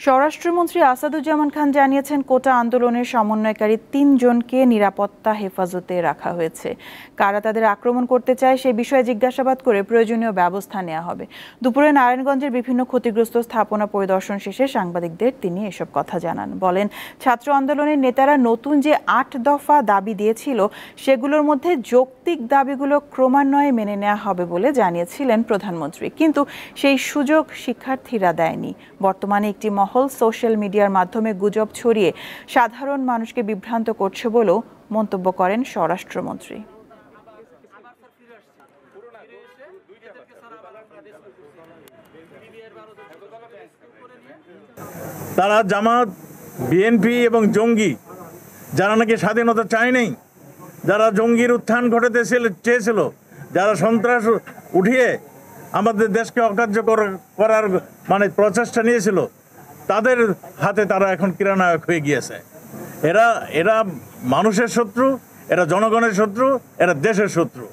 স্বরাষ্ট্রমন্ত্রী আসাদুজ্জামান খান জানিয়েছেন, কোটা আন্দোলনের সমন্বয়কারী ৩ জনকে নিরাপত্তা হেফাজতে রাখা হয়েছে। কারা তাদের আক্রমণ করতে চায় সে বিষয়ে জিজ্ঞাসাবাদ করে প্রয়োজনীয় ব্যবস্থা নেওয়া হবে। দুপুরে নারায়ণগঞ্জের বিভিন্ন ক্ষতিগ্রস্ত স্থাপনা পরিদর্শন শেষে সাংবাদিকদের তিনি এসব কথা জানান। বলেন, ছাত্র আন্দোলনের নেতারা নতুন যে ৮ দফা দাবি দিয়েছিল সেগুলোর মধ্যে যৌক্তিক দাবিগুলো ক্রমান্বয়ে মেনে নেওয়া হবে বলে জানিয়েছিলেন প্রধানমন্ত্রী, কিন্তু সেই সুযোগ শিক্ষার্থীরা দেয়নি। বর্তমানে একটি মহল সোশ্যাল মিডিয়ার মাধ্যমে গুজব ছড়িয়ে সাধারণ মানুষকে বিভ্রান্ত করছে বলেও মন্তব্য করেন স্বরাষ্ট্রমন্ত্রী। তারা জামাত, বিএনপি এবং জঙ্গি, যারা নাকি স্বাধীনতা চায় নাই, যারা জঙ্গির উত্থান ঘটাতে চেয়েছিল, যারা সন্ত্রাস উঠিয়ে আমাদের দেশকে অকার্যকর করার প্রচেষ্টা নিয়েছিল, তাদের হাতে তারা এখন ক্রীড়ানায়ক হয়ে গিয়েছে। এরা মানুষের শত্রু, এরা জনগণের শত্রু, এরা দেশের শত্রু।